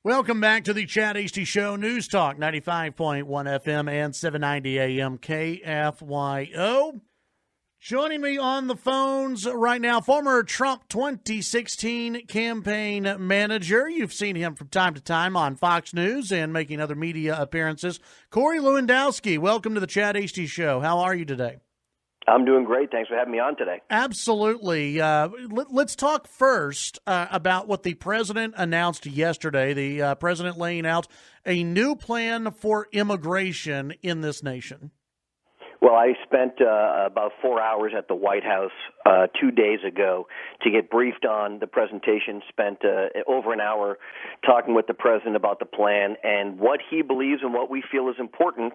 Welcome back to the Chad Hasty Show, News Talk 95.1 FM and 790 AM KFYO. Joining me on the phones right now, former Trump 2016 campaign manager. You've seen him from time to time on Fox News and making other media appearances. Corey Lewandowski, welcome to the Chad Hasty Show. How are you today? I'm doing great. Thanks for having me on today. Absolutely. Let's talk first about what the president announced yesterday. The president laying out a new plan for immigration in this nation. Well, I spent about 4 hours at the White House 2 days ago to get briefed on the presentation, spent over an hour talking with the president about the plan, and what he believes and what we feel is important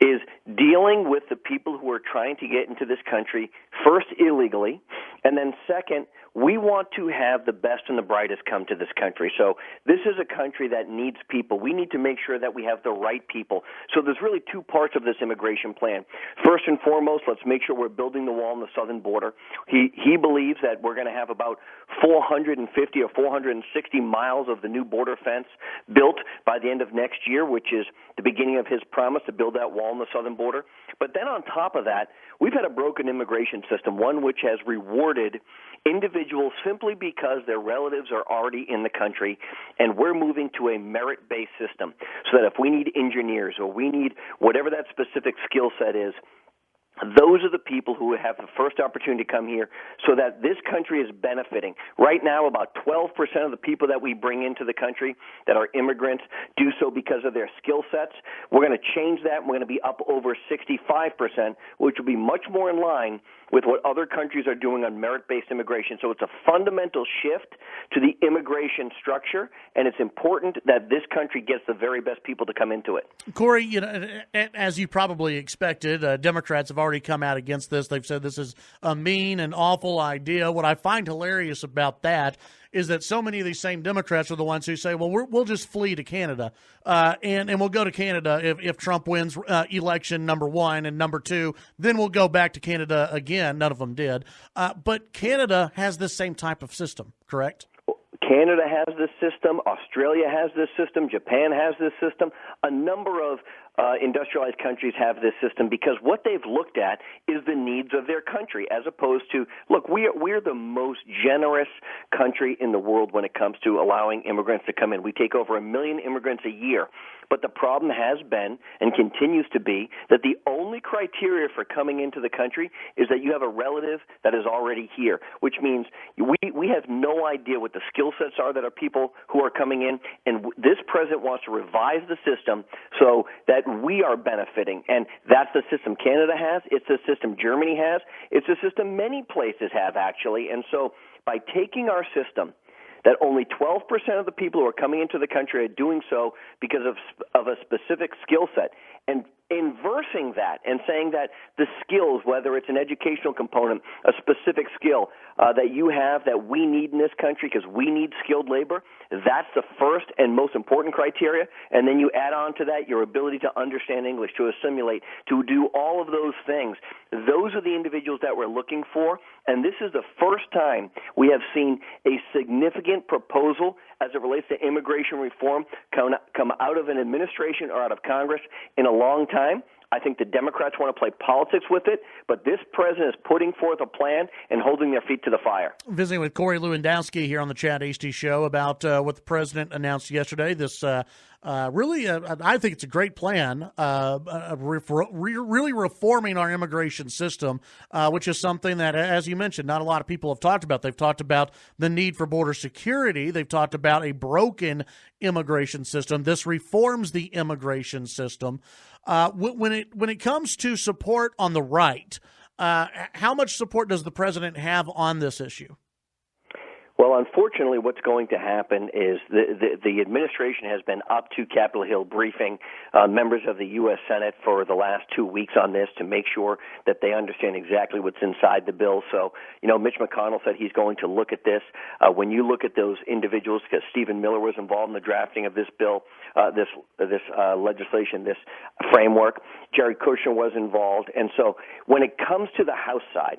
is dealing with the people who are trying to get into this country, first illegally, and then second, we want to have the best and the brightest come to this country. So this is a country that needs people. We need to make sure that we have the right people. So there's really two parts of this immigration plan. First and foremost, let's make sure we're building the wall on the southern border. He believes that we're going to have about 450 or 460 miles of the new border fence built by the end of next year, which is the beginning of his promise to build that wall on the southern border. But then on top of that, we've had a broken immigration system, one which has rewarded individuals simply because their relatives are already in the country, and we're moving to a merit-based system so that if we need engineers or we need whatever that specific skill set is, those are the people who have the first opportunity to come here so that this country is benefiting. Right now, about 12% of the people that we bring into the country that are immigrants do so because of their skill sets. We're going to change that, and we're going to be up over 65%, which will be much more in line with what other countries are doing on merit-based immigration. So it's a fundamental shift to the immigration structure, and it's important that this country gets the very best people to come into it. Corey, you know, as you probably expected, Democrats have already come out against this. They've said this is a mean and awful idea. What I find hilarious about that is that so many of these same Democrats are the ones who say, well, we'll just flee to Canada, and we'll go to Canada if Trump wins election number one, and number two, then we'll go back to Canada again. None of them did. But Canada has this same type of system, correct? Canada has this system. Australia has this system. Japan has this system. A number of industrialized countries have this system because what they've looked at is the needs of their country as opposed to, look, we're the most generous country in the world when it comes to allowing immigrants to come in. We take over 1 million immigrants a year. But the problem has been and continues to be that the only criteria for coming into the country is that you have a relative that is already here, which means we have no idea what the skill sets are that are people who are coming in, and this president wants to revise the system so that we are benefiting. And that's the system Canada has. It's the system Germany has. It's the system many places have, actually. And so by taking our system, that only 12% of the people who are coming into the country are doing so because of a specific skill set, and inversing that and saying that the skills, whether it's an educational component, a specific skill that you have that we need in this country because we need skilled labor, that's the first and most important criteria. And then you add on to that your ability to understand English, to assimilate, to do all of those things. Those are the individuals that we're looking for. And this is the first time we have seen a significant proposal as it relates to immigration reform come out of an administration or out of Congress in a long time. I think the Democrats want to play politics with it, but this president is putting forth a plan and holding their feet to the fire. Visiting with Corey Lewandowski here on the Chad Hasty Show about what the president announced yesterday. This really, I think it's a great plan, really reforming our immigration system, which is something that, as you mentioned, not a lot of people have talked about. They've talked about the need for border security. They've talked about a broken immigration system. This reforms the immigration system. When it comes to support on the right, how much support does the president have on this issue? Well, unfortunately, what's going to happen is the administration has been up to Capitol Hill briefing members of the U.S. Senate for the last 2 weeks on this to make sure that they understand exactly what's inside the bill. So, Mitch McConnell said he's going to look at this. When you look at those individuals, because Stephen Miller was involved in the drafting of this bill, this legislation, this framework, Jared Kushner was involved. And so when it comes to the House side,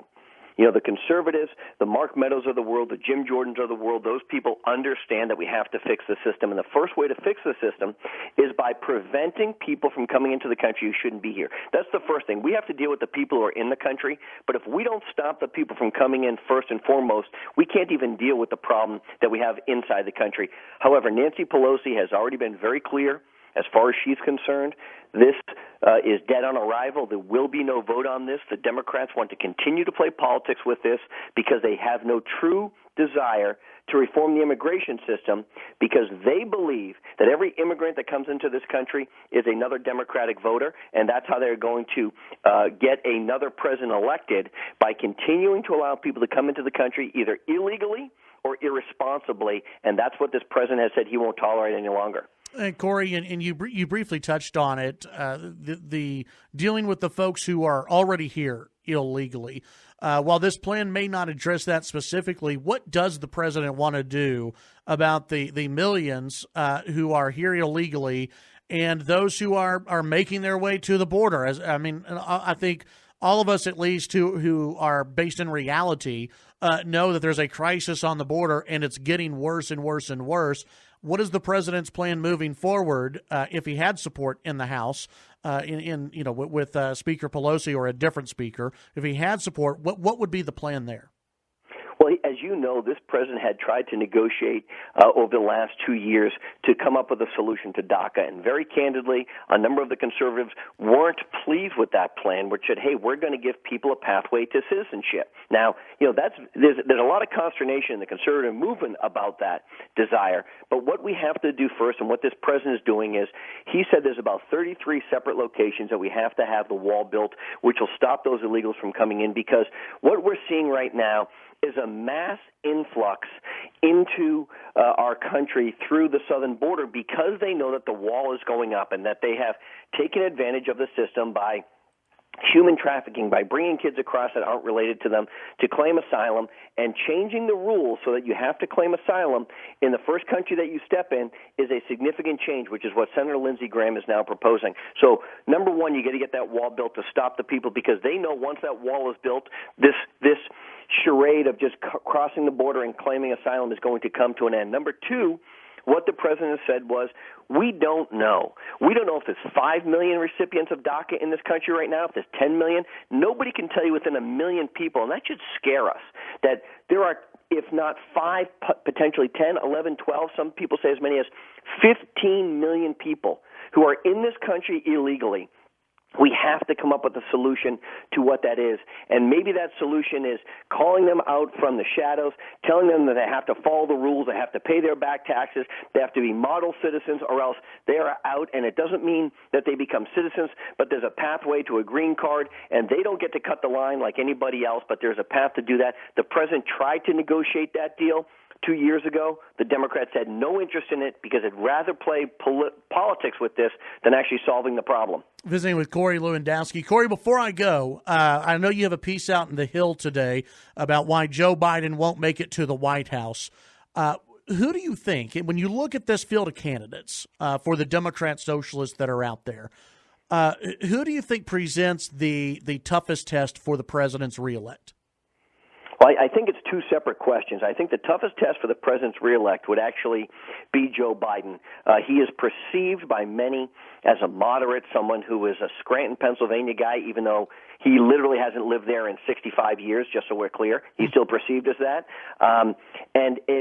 The conservatives, the Mark Meadows of the world, the Jim Jordans of the world, those people understand that we have to fix the system. And the first way to fix the system is by preventing people from coming into the country who shouldn't be here. That's the first thing. We have to deal with the people who are in the country, but if we don't stop the people from coming in first and foremost, we can't even deal with the problem that we have inside the country. However, Nancy Pelosi has already been very clear as far as she's concerned. This is dead on arrival. There will be no vote on this. The Democrats want to continue to play politics with this because they have no true desire to reform the immigration system, because they believe that every immigrant that comes into this country is another Democratic voter, and that's how they're going to get another president elected, by continuing to allow people to come into the country either illegally or irresponsibly, and that's what this president has said he won't tolerate any longer. And Corey, and you briefly touched on it, the dealing with the folks who are already here illegally. While this plan may not address that specifically, what does the president want to do about the millions who are here illegally and those who are making their way to the border? I think all of us, at least, who are based in reality, know that there's a crisis on the border and it's getting worse and worse and worse. What is the president's plan moving forward if he had support in the House, with Speaker Pelosi or a different speaker? If he had support, what would be the plan there? Well, as you know, this president had tried to negotiate over the last 2 years to come up with a solution to DACA. And very candidly, a number of the conservatives weren't pleased with that plan, which said, hey, we're going to give people a pathway to citizenship. Now, there's a lot of consternation in the conservative movement about that desire. But what we have to do first, and what this president is doing, is he said there's about 33 separate locations that we have to have the wall built, which will stop those illegals from coming in, because what we're seeing right now is a mass influx into our country through the southern border, because they know that the wall is going up and that they have taken advantage of the system by human trafficking, by bringing kids across that aren't related to them to claim asylum, and changing the rules so that you have to claim asylum in the first country that you step in is a significant change, which is what Senator Lindsey Graham is now proposing. So, number one, you got to get that wall built to stop the people, because they know once that wall is built, this charade of just crossing the border and claiming asylum is going to come to an end. Number two, what the president said was, we don't know. We don't know if there's 5 million recipients of DACA in this country right now, if there's 10 million. Nobody can tell you within a million people, and that should scare us, that there are, if not 5, potentially 10, 11, 12, some people say as many as 15 million people who are in this country illegally. We have to come up with a solution to what that is. And maybe that solution is calling them out from the shadows, telling them that they have to follow the rules, they have to pay their back taxes, they have to be model citizens, or else they are out. And it doesn't mean that they become citizens, but there's a pathway to a green card, and they don't get to cut the line like anybody else, but there's a path to do that. The president tried to negotiate that deal 2 years ago. The Democrats had no interest in it because they'd rather play politics with this than actually solving the problem. Visiting with Corey Lewandowski. Corey, before I go, I know you have a piece out in The Hill today about why Joe Biden won't make it to the White House. Who do you think, when you look at this field of candidates for the Democrat socialists that are out there, who do you think presents the toughest test for the president's reelect? Well, I think it's two separate questions. I think the toughest test for the president's reelect would actually be Joe Biden. He is perceived by many as a moderate, someone who is a Scranton, Pennsylvania guy, even though he literally hasn't lived there in 65 years, just so we're clear. He's still perceived as that.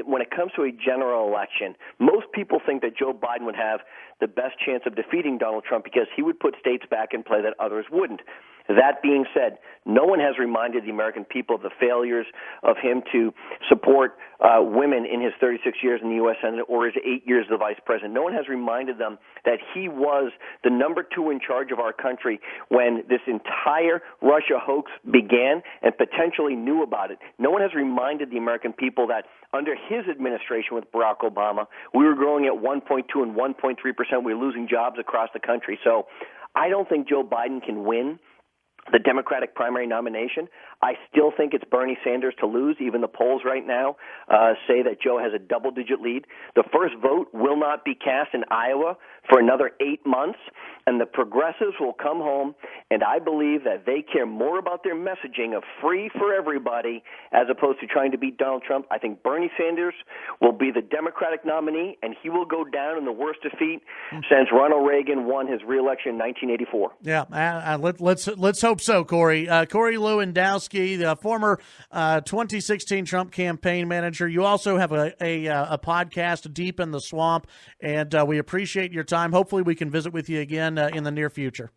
When it comes to a general election, most people think that Joe Biden would have the best chance of defeating Donald Trump because he would put states back in play that others wouldn't. That being said, no one has reminded the American people of the failures of him to support women in his 36 years in the U.S. Senate or his 8 years as the vice president. No one has reminded them that he was the number 2 in charge of our country when this entire Russia hoax began and potentially knew about it. No one has reminded the American people that under his administration with Barack Obama, we were growing at 1.2 and 1.3%. We were losing jobs across the country. So I don't think Joe Biden can win the Democratic primary nomination. I still think it's Bernie Sanders to lose. Even the polls right now say that Joe has a double-digit lead. The first vote will not be cast in Iowa for another 8 months, and the progressives will come home, and I believe that they care more about their messaging of free for everybody as opposed to trying to beat Donald Trump. I think Bernie Sanders will be the Democratic nominee, and he will go down in the worst defeat since Ronald Reagan won his reelection in 1984. Yeah, let's hope so, Corey. Corey Lewandowski, the former 2016 Trump campaign manager. You also have a podcast, Deep in the Swamp, and we appreciate your time. Hopefully we can visit with you again in the near future.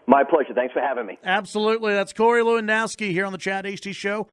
My pleasure. Thanks for having me. Absolutely. That's Corey Lewandowski here on the Chad Hasty Show.